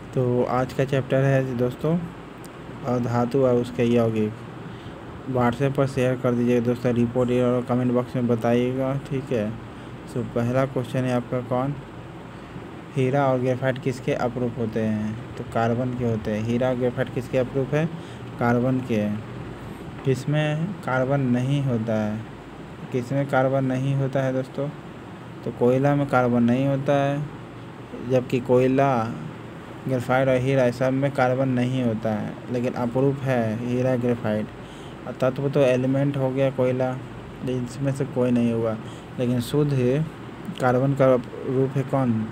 तो आज का चैप्टर है दोस्तों धातु और उसके यौगिक। व्हाट्सएप पर शेयर कर दीजिएगा दोस्तों, रिपोर्ट और कमेंट बॉक्स में बताइएगा, ठीक है। सो पहला क्वेश्चन है आपका, कौन हीरा और ग्रेफाइट किसके अप्रूफ होते हैं? तो कार्बन के होते हैं। हीरा और ग्रेफाइट किसके अप्रूफ है? कार्बन के। किसमें कार्बन नहीं होता है? किसमें कार्बन नहीं होता है दोस्तों? तो कोयला में कार्बन नहीं होता है, जबकि कोयला, ग्रेफाइट और हीरा सब में कार्बन नहीं होता है, लेकिन अप्रूफ है हीरा ग्रेफाइट। तत्व तो एलिमेंट हो गया कोयला, इसमें से कोई नहीं हुआ, लेकिन शुद्ध कार्बन का रूप है कौन?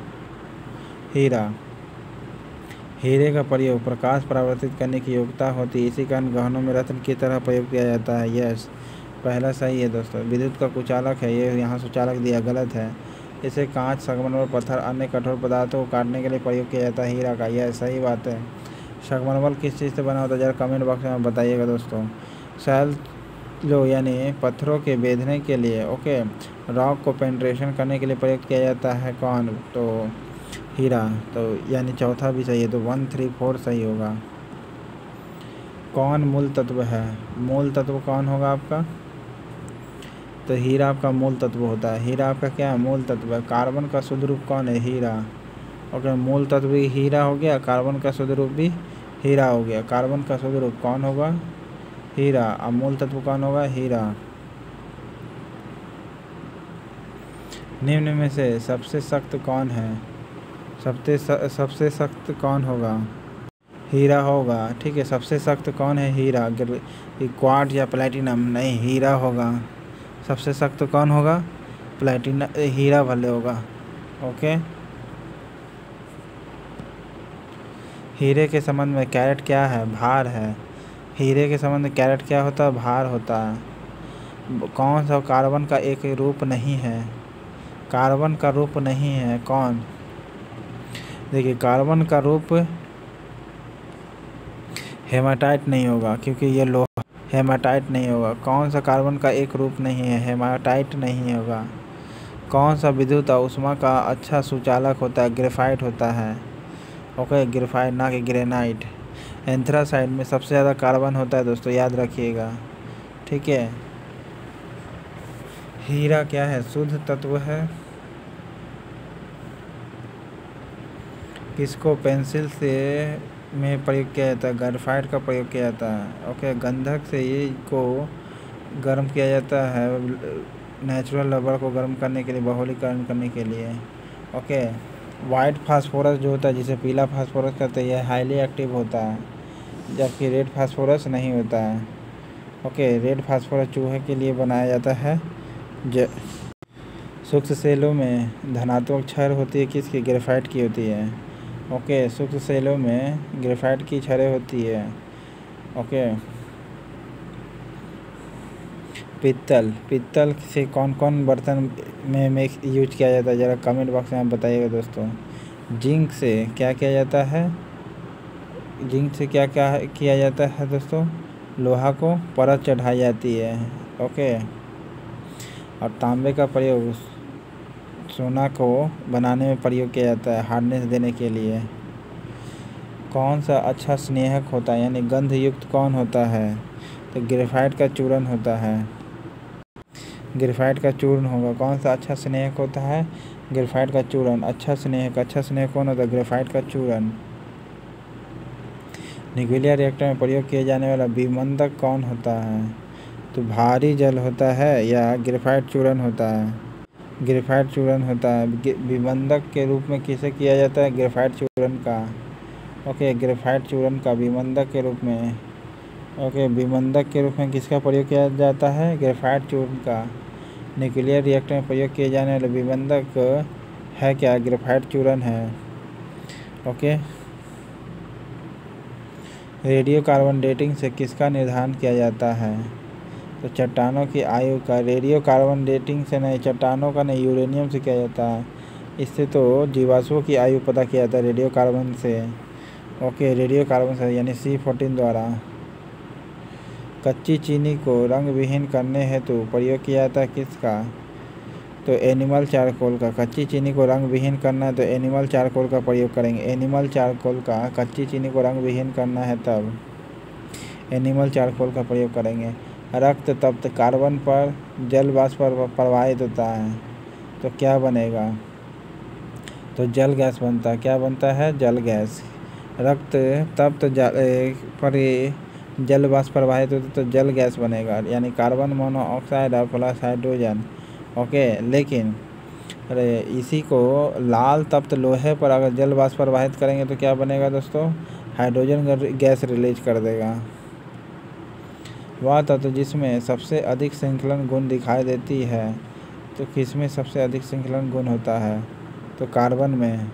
हीरा। हीरे का प्रयोग प्रकाश परावर्तित करने की योग्यता होती है, इसी कारण गहनों में रत्न की तरह प्रयोग किया जाता है। यस, पहला सही है दोस्तों। विद्युत का कुचालक है, ये यहाँ सुचालक दिया, गलत है। इसे कांच, संगमरमर, पत्थर, अन्य कठोर पदार्थों को काटने के लिए प्रयोग किया जाता है। हीरा का, यह सही बात है। संगमरमर किस चीज़ से बना होता है? ज़रा कमेंट बॉक्स में बताइएगा दोस्तों। शैलो यानी पत्थरों के बेधने के लिए, ओके, रॉक को पेंट्रेशन करने के लिए प्रयोग किया जाता है कौन? तो हीरा। तो यानी चौथा भी सही है, तो 1, 3, 4 सही होगा। कौन मूल तत्व है? मूल तत्व कौन होगा आपका? तो हीरा आपका मूल तत्व होता है। हीरा आपका क्या है? मूल तत्व है। कार्बन का शुद्ध रूप कौन है? हीरा। ओके, मूल तत्व भी हीरा हो गया, कार्बन का शुद्ध रूप भी हीरा हो गया। कार्बन का शुद्ध रूप कौन होगा? हीरा। और मूल तत्व कौन होगा? हीरा। निम्न में से सबसे सख्त कौन है? सबसे सख्त कौन होगा? हीरा होगा, ठीक है। सबसे सख्त कौन है? हीरा। क्वार्ट्ज या प्लैटिनम? नहीं, हीरा होगा। सबसे सख्त कौन होगा? प्लैटिनम, हीरा भले होगा, ओके। हीरे के संबंध में कैरेट क्या है? भार है। हीरे के संबंध में कैरेट क्या होता है? भार होता है। कौन सा कार्बन का एक रूप नहीं है? कार्बन का रूप नहीं है कौन? देखिए, कार्बन का रूप हेमाटाइट नहीं होगा, क्योंकि ये लोहा। हेमाटाइट नहीं होगा। कौन सा कार्बन का एक रूप नहीं है? हेमाटाइट नहीं होगा। कौन सा विद्युत और ऊष्मा का अच्छा सुचालक होता है? ग्रेफाइट होता है, ओके, ग्रेफाइट, ना कि ग्रेनाइट। एंथ्रासाइड में सबसे ज़्यादा कार्बन होता है दोस्तों, याद रखिएगा, ठीक है। हीरा क्या है? शुद्ध तत्व है। किसको पेंसिल से में प्रयोग किया जाता है? ग्रेफाइट का प्रयोग किया जाता है, ओके। गंधक से ये को गर्म किया जाता है, नेचुरल रबर को गर्म करने के लिए, बहुलीकरण करने के लिए, ओके। वाइट फास्फोरस जो होता है, जिसे पीला फास्फोरस कहते हैं, यह हाईली एक्टिव होता है, जबकि रेड फास्फोरस नहीं होता है, ओके। रेड फास्फोरस चूहे के लिए बनाया जाता है। सूक्ष्म सेलों में धनात्मक क्षय होती है किसकी? ग्रेफाइट की होती है, ओके। सूक्ष्म सेलों में ग्रेफाइट की क्षय होती है, ओके। पित्तल से कौन कौन बर्तन में यूज किया जाता है? ज़रा कमेंट बॉक्स में आप बताइएगा दोस्तों। जिंक से क्या किया जाता है? जिंक से क्या क्या किया जाता है दोस्तों? लोहा को परत चढ़ाई जाती है, ओके। और तांबे का प्रयोग सोना को बनाने में प्रयोग किया जाता है, हार्डनेस देने के लिए। कौन सा अच्छा स्नेहक होता है, यानी गंध युक्त कौन होता है? तो ग्रेफाइट का चूर्ण होता है। ग्रेफाइट का चूर्ण होगा। कौन सा अच्छा स्नेहक होता है? ग्रेफाइट का चूर्ण। अच्छा स्नेहक कौन होता है? ग्रेफाइट का चूर्ण। न्यूक्लियर रिएक्टर में प्रयोग किए जाने वाला विमंदक कौन होता है? तो भारी जल होता है या ग्रेफाइट चूर्ण होता है? ग्रेफाइट चूर्ण होता है। विमंदक के रूप में किसे किया जाता है? ग्रेफाइट चूर्ण का, ओके। ग्रेफाइट चूर्ण का विमंदक के रूप में, ओके, विमंदक के रूप में किसका प्रयोग किया जाता है? ग्रेफाइट चूर्ण का। न्यूक्लियर रिएक्टर में प्रयोग किए जाने वाला विमंदक है क्या? ग्रेफाइट चूर्ण है, ओके। रेडियो कार्बन डेटिंग से किसका निर्धारण किया जाता है? तो चट्टानों की आयु का। रेडियो कार्बन डेटिंग से नहीं, चट्टानों का नहीं, यूरेनियम से किया जाता है। इससे तो जीवाश्मों की आयु पता किया जाता है रेडियो कार्बन से, ओके। रेडियो कार्बन से यानी C14 द्वारा। कच्ची चीनी को रंग विहीन करने हेतु प्रयोग किया जाता है किसका? तो एनिमल चारकोल का। कच्ची चीनी को रंग विहीन करना है तो एनिमल चारकोल का प्रयोग करेंगे। एनिमल चारकोल का कच्ची चीनी को रंग विहीन करना है तब एनिमल चारकोल का प्रयोग करेंगे। रक्त तप्त कार्बन पर जल वाष्प प्रवाहित होता है तो क्या बनेगा? तो जल गैस बनता है। क्या बनता है? जल गैस। रक्त तप्त पर जल वाष्प प्रवाहित होता तो जल गैस बनेगा, यानी कार्बन मोनोऑक्साइड और प्लस हाइड्रोजन। ओके, लेकिन अरे इसी को लाल तप्त लोहे पर अगर जल वाष्प प्रवाहित करेंगे तो क्या बनेगा दोस्तों? हाइड्रोजन गैस रिलीज कर देगा। वह तत्व जिसमें सबसे अधिक श्रृंखलन गुण दिखाई देती है तो किसमें सबसे अधिक श्रृंखलन गुण होता है? तो कार्बन में।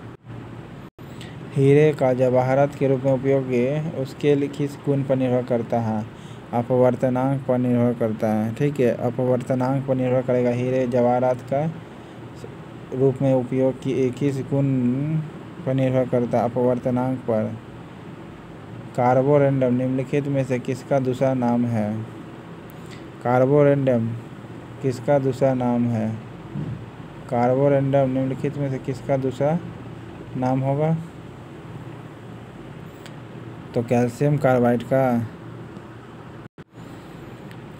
हीरे का जवाहरात के रूप में उपयोग उसके लिए किस गुण पर निर्भर करता है? अपवर्तनांक पर निर्भर करता है। ठीक है, अपवर्तनांक पर निर्भर करेगा। हीरे जवाहरात का रूप में उपयोग की किस गुण पर निर्भर करता है? अपवर्तनांक पर। कार्बोरेंडम निम्नलिखित में से किसका दूसरा नाम है? कार्बोरेंडम किसका दूसरा नाम है? कार्बोरेंडम निम्नलिखित में से किसका दूसरा नाम होगा? तो कैल्शियम कार्बाइड का।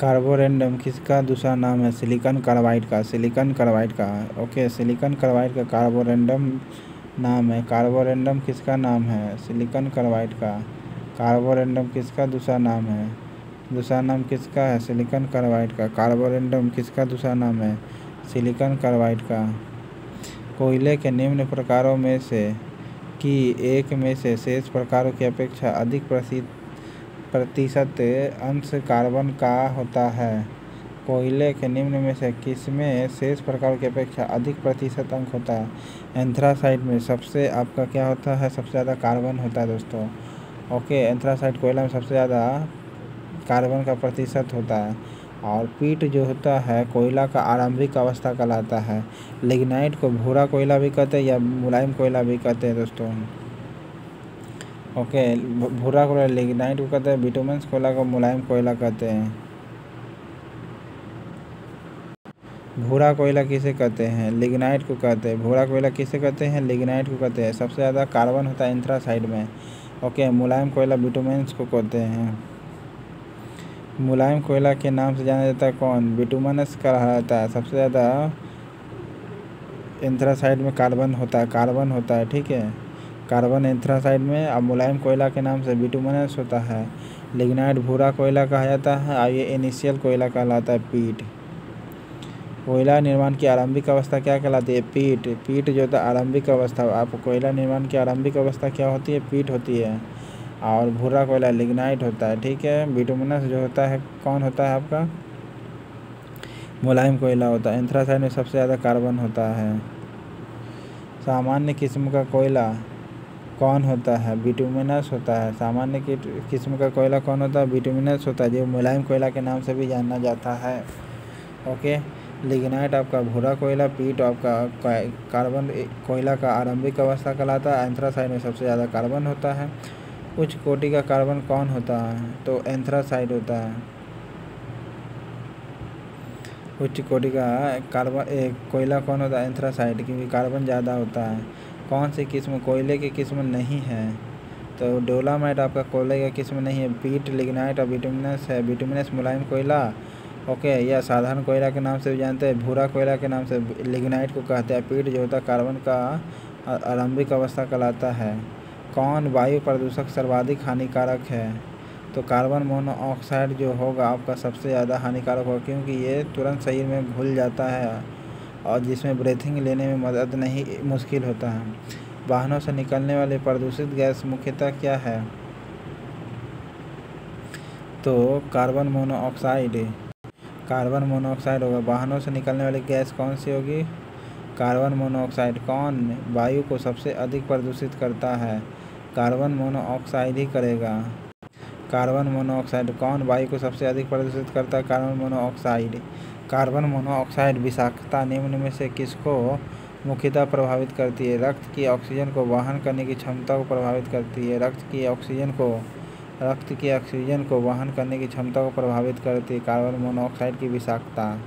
कार्बोरेंडम किसका दूसरा नाम है? सिलिकॉन कार्बाइड का। सिलिकॉन कार्बाइड का। ओके, सिलिकॉन कार्बाइड का कार्बोरेंडम नाम है। कार्बोरेंडम किसका नाम है? सिलिकॉन कार्बाइड का। कार्बोरेंडम किसका दूसरा नाम है? दूसरा नाम किसका है? सिलिकॉन कार्बाइड का। कार्बोरेंडम किसका दूसरा नाम है? सिलिकॉन कार्बाइड का। कोयले के निम्न प्रकारों में से कि एक में से शेष प्रकारों की अपेक्षा अधिक प्रतिशत अंश कार्बन का होता है। कोयले के निम्न में से किसमें शेष प्रकारों की अपेक्षा अधिक प्रतिशत अंक होता है? एंथ्रासाइट में सबसे आपका क्या होता है? सबसे ज़्यादा कार्बन होता है दोस्तों। ओके, एंथ्रासाइट कोयला में सबसे ज़्यादा कार्बन का प्रतिशत होता है। और पीट जो होता है कोयला का आरंभिक अवस्था कहलाता है। लिग्नाइट को भूरा कोयला भी कहते हैं या मुलायम कोयला भी कहते हैं दोस्तों। ओके, भूरा कोयला लिग्नाइट को कहते हैं, बिटुमेनस कोयला को मुलायम कोयला कहते हैं। भूरा कोयला किसे कहते हैं? लिग्नाइट को कहते हैं। भूरा कोयला किसे कहते हैं? लिग्नाइट को कहते हैं। सबसे ज़्यादा कार्बन होता है एंथ्रासाइड में। ओके, मुलायम कोयला बिटुमेनस को कहते हैं। मुलायम कोयला के नाम से जाना जाता है कौन? बिटुमेनस कहलाता है। सबसे ज़्यादा एंथ्रासाइड में कार्बन होता है। ठीक है, कार्बन एंथ्रासाइड में। अब मुलायम कोयला के नाम से बिटुमेनस होता है। लिग्नाइट भूरा कोयला कहा जाता है और ये इनिशियल कोयला कहलाता है, पीट। कोयला निर्माण की आरंभिक अवस्था क्या कहलाती है? पीट। पीट जो होता है आरंभिक अवस्था। आप कोयला निर्माण की आरंभिक अवस्था क्या होती है? पीट होती है। और भूरा कोयला लिग्नाइट होता है। ठीक है, बिटुमेनस जो होता है कौन होता है आपका? मुलायम कोयला होता है। एंथ्रासाइड में सबसे ज़्यादा कार्बन होता है। सामान्य किस्म का कोयला कौन होता है? बिटुमेनस होता है। सामान्य किस्म का कोयला कौन होता है? बिटुमेनस होता है, जो मुलायम कोयला के नाम से भी जाना जाता है। ओके, लिग्नाइट आपका भूरा कोयला, पीट आपका कार्बन कोयला का आरंभिक अवस्था कहलाता है। एंथ्रासाइड में सबसे ज़्यादा कार्बन होता है। उच्च कोटि का कार्बन कौन होता है? तो एंथ्रासाइड होता है। उच्च कोटि का कार्बन कोयला कौन होता है? एंथ्रासाइड, क्योंकि कार्बन ज़्यादा होता है। कौन सी किस्म कोयले की किस्म नहीं है? तो डोलामाइट आपका कोयले का किस्म नहीं है। पीट, लिग्नाइट और बिटुमेनस है। बिटुमेनस मुलायम कोयला, ओके, या साधारण कोयला के नाम से भी जानते हैं। भूरा कोयला के नाम से लिग्नाइट को कहते हैं। पीट जो होता है कार्बन का आरंभिक अवस्था कहलाता है। कौन वायु प्रदूषक सर्वाधिक हानिकारक है? तो कार्बन मोनोऑक्साइड जो होगा आपका सबसे ज़्यादा हानिकारक होगा, क्योंकि ये तुरंत शरीर में घुल जाता है और जिसमें ब्रीथिंग लेने में मदद नहीं मुश्किल होता है। वाहनों से निकलने वाली प्रदूषित गैस मुख्यतः क्या है? तो कार्बन मोनोऑक्साइड होगा। वाहनों से निकलने वाली गैस कौन सी होगी? Carbon monoxide. कौन वायु को सबसे अधिक प्रदूषित करता है? कार्बन मोनोऑक्साइड ही करेगा। Carbon monoxide. कौन वायु को सबसे अधिक प्रदूषित करता है? Carbon monoxide. कार्बन मोनोऑक्साइड विषाक्तता निम्न में से किसको मुख्यतः प्रभावित करती है? रक्त की ऑक्सीजन को वहन करने की क्षमता को प्रभावित करती है। रक्त की ऑक्सीजन को वहन करने की क्षमता को प्रभावित करती है कार्बन मोनोऑक्साइड की विषाक्तता।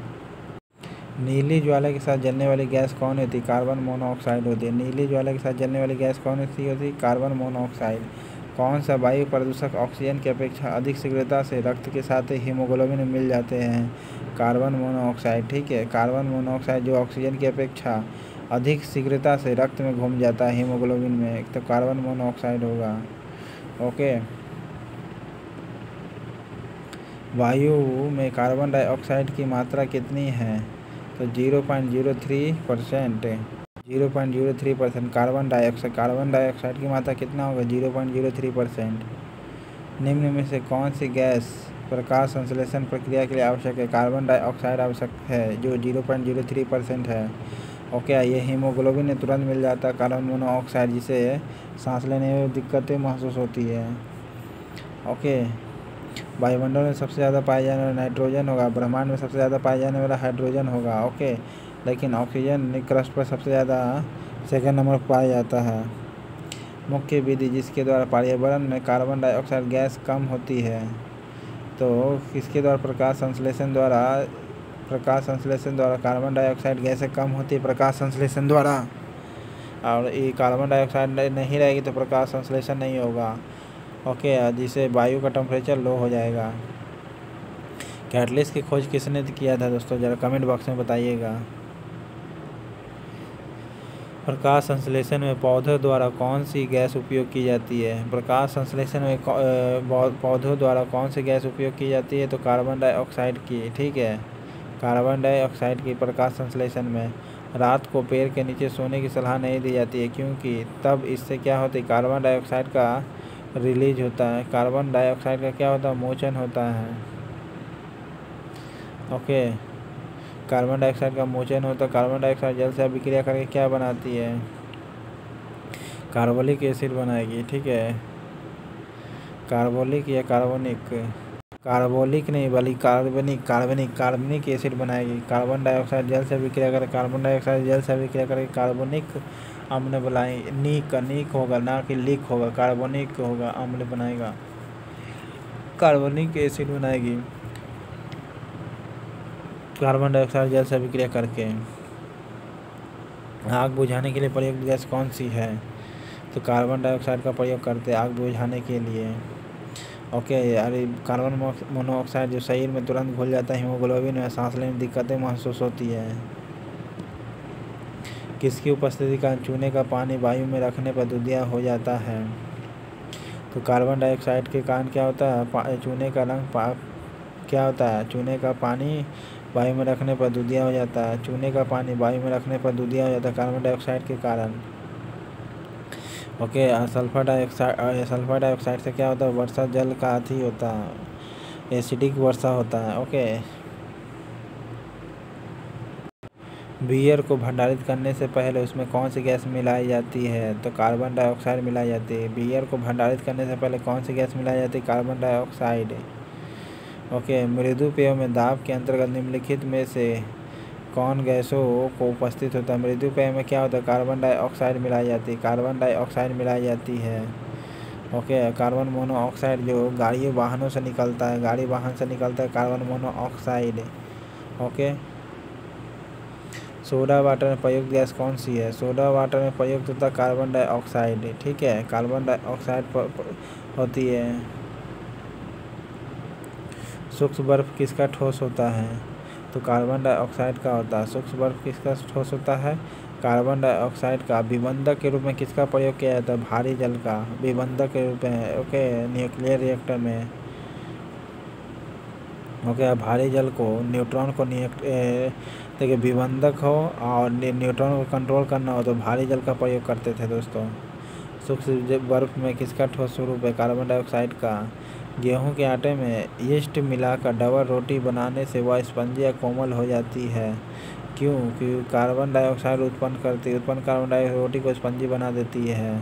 नीली ज्वाला के साथ जलने वाली गैस कौन होती है? कार्बन मोनोऑक्साइड होती है। नीली ज्वाला के साथ जलने वाली गैस कौन होती है? Carbon monoxide. कौन सा वायु प्रदूषक ऑक्सीजन की अपेक्षा अधिक शीघ्रता से रक्त के साथ हीमोग्लोबिन में मिल जाते हैं? Carbon monoxide. ठीक है, कार्बन मोनोऑक्साइड जो ऑक्सीजन की अपेक्षा अधिक शीघ्रता से रक्त में घुम जाता है हीमोग्लोबिन में, तो कार्बन मोनोऑक्साइड होगा। ओके, वायु में कार्बन डाइऑक्साइड की मात्रा कितनी है? तो 0.03%। 0.03% कार्बन डाइऑक्साइड की मात्रा कितना होगा? 0.03%। निम्न में से कौन सी गैस प्रकाश संश्लेषण प्रक्रिया के लिए आवश्यक है? कार्बन डाइऑक्साइड आवश्यक है, जो 0.03% है। ओके, ये हीमोग्लोबिन में तुरंत मिल जाता है कार्बन मोनोऑक्साइड, जिसे सांस लेने में दिक्कतें महसूस होती है। ओके, वायुमंडल में सबसे ज़्यादा पाए जाने वाला नाइट्रोजन होगा, ब्रह्मांड में सबसे ज़्यादा पाए जाने वाला हाइड्रोजन होगा। ओके, लेकिन ऑक्सीजन क्रस्ट पर सबसे ज़्यादा सेकंड नंबर पर पाया जाता है। मुख्य विधि जिसके द्वारा पर्यावरण में कार्बन डाइऑक्साइड गैस कम होती है, तो किसके द्वारा? प्रकाश संश्लेषण द्वारा कार्बन डाइऑक्साइड गैसें कम होती है, प्रकाश संश्लेषण द्वारा। और ये कार्बन डाइऑक्साइड नहीं रहेगी तो प्रकाश संश्लेषण नहीं होगा। ओके, जिससे वायु का टेम्परेचर लो हो जाएगा। कैटलिस्ट की खोज किसने किया था दोस्तों? ज़रा कमेंट बॉक्स में बताइएगा। प्रकाश संश्लेषण में पौधों द्वारा कौन सी गैस उपयोग की जाती है? प्रकाश संश्लेषण में पौधों द्वारा कौन सी गैस उपयोग की जाती है? तो कार्बन डाइऑक्साइड की। ठीक है, कार्बन डाइऑक्साइड की प्रकाश संश्लेषण में। रात को पेड़ के नीचे सोने की सलाह नहीं दी जाती है, क्योंकि तब इससे क्या होता है? कार्बन डाइऑक्साइड का रिलीज होता है। कार्बन डाइऑक्साइड का क्या होता है? मोचन होता है। ओके, कार्बन डाइऑक्साइड का मोचन होता है। कार्बन डाइऑक्साइड जल से अभिक्रिया करके क्या बनाती है? कार्बोलिक एसिड बनाएगी। ठीक है, कार्बोलिक या कार्बोलिक नहीं बल्कि कार्बनिक एसिड बनाएगी। कार्बन डाइऑक्साइड जल से अभिक्रिया करके कार्बनिक अम्ल बनाएगी। नीक होगा, ना कि लीक होगा, कार्बनिक होगा, अम्ल बनाएगा, कार्बनिक एसिड बनाएगी कार्बन डाइऑक्साइड जल से अभिक्रिया करके। आग बुझाने के लिए प्रयुक्त गैस कौन सी है? तो कार्बन डाइऑक्साइड का प्रयोग करते हैं आग बुझाने के लिए। ओके, अरे कार्बन मोनोऑक्साइड जो शरीर में तुरंत घुल जाता है हीमोग्लोबिन में, सांस लेने में दिक्कतें महसूस होती है। किसकी उपस्थिति का चूने का पानी वायु में रखने पर दूधिया हो जाता है? तो कार्बन डाइऑक्साइड के कारण क्या होता है? चूने का रंग क्या होता है? चूने का पानी वायु में रखने पर दूधिया हो जाता है। चूने का पानी वायु में रखने पर दूधिया हो जाता है कार्बन डाइऑक्साइड के कारण। ओके, सल्फर डाइऑक्साइड से क्या होता है? वर्षा जल का अति होता है, एसिडिक वर्षा होता है। ओके, बियर को भंडारित करने से पहले उसमें कौन सी गैस मिलाई जाती है? तो कार्बन डाइऑक्साइड मिलाई जाती है। बियर को भंडारित करने से पहले कौन सी गैस मिलाई जाती है? Carbon dioxide. ओके, मृदु पेयों में दाब के अंतर्गत निम्नलिखित में से कौन गैसों को उपस्थित होता है? मृदु पेय में क्या होता है? कार्बन डाइऑक्साइड मिलाई जाती है। ओके, कार्बन मोनोऑक्साइड जो गाड़ी वाहन से निकलता है carbon monoxide. Okay, soda water में प्रयुक्त गैस कौन सी है? सोडा वाटर में प्रयुक्त होता है कार्बन डाइऑक्साइड। ठीक है, कार्बन डाइऑक्साइड होती है। सूक्ष्म बर्फ किसका ठोस होता है? तो कार्बन डाइऑक्साइड का होता है। सूक्ष्म बर्फ किसका ठोस होता है? कार्बन डाइऑक्साइड का। विबंधक के रूप में किसका प्रयोग किया जाता है? भारी जल का विबंधक के रूप में। ओके, न्यूक्लियर रिएक्टर में। ओके, भारी जल को न्यूट्रॉन को देखिए विबंधक हो और न्यूट्रॉन को कंट्रोल करना हो तो भारी जल का प्रयोग करते थे दोस्तों। सूक्ष्म बर्फ में किसका ठोस स्वरूप है? कार्बन डाइऑक्साइड का। गेहूं के आटे में यीस्ट मिलाकर डबल रोटी बनाने से वह स्पंजी या कोमल हो जाती है। क्यों? क्योंकि कार्बन डाइऑक्साइड उत्पन्न कार्बन डाइऑक्साइड रोटी को स्पंजी बना देती है।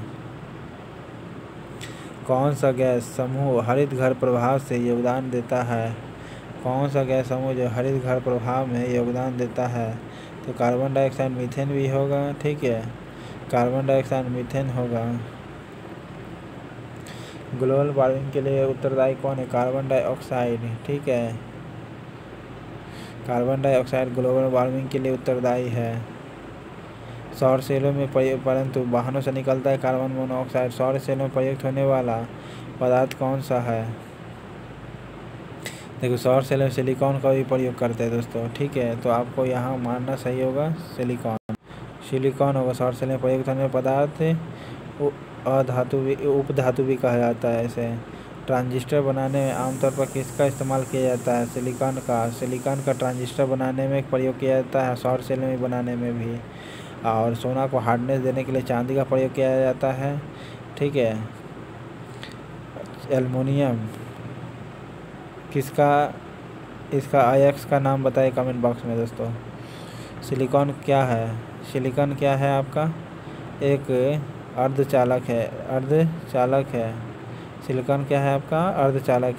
कौन सा गैस समूह हरित घर प्रभाव से योगदान देता है? कौन सा गैस समूह जो हरित घर प्रभाव में योगदान देता है? तो कार्बन डाइऑक्साइड मीथेन भी होगा। ठीक है, कार्बन डाइऑक्साइड मीथेन होगा। ग्लोबल वार्मिंग के लिए उत्तरदायी कौन है? Carbon dioxide. ठीक है, कार्बन डाइऑक्साइड ग्लोबल वार्मिंग के लिए उत्तरदायी है। सौर सेलों में परंतु वाहनों से निकलता है कार्बन मोनोऑक्साइड। सौर सेलों में प्रयुक्त होने वाला पदार्थ कौन सा है? देखो, सौर सेल में सिलिकॉन का भी प्रयोग करते हैं दोस्तों, ठीक है। तो आपको यहाँ मानना सही होगा सिलिकॉन होगा सौर सेल में प्रयुक्त होने वाला पदार्थ। उपधातु भी कहा जाता है इसे। ट्रांजिस्टर बनाने में आमतौर पर किसका इस्तेमाल किया जाता है? सिलिकॉन का ट्रांजिस्टर बनाने में प्रयोग किया जाता है, सौर सेल में बनाने में भी। और सोना को हार्डनेस देने के लिए चांदी का प्रयोग किया जाता है, ठीक है। एल्युमिनियम इसका अयस्क का नाम बताइए कमेंट बॉक्स में दोस्तों। सिलिकॉन क्या है आपका? एक अर्धचालक है। सिलिकॉन क्या है आपका? अर्धचालक है।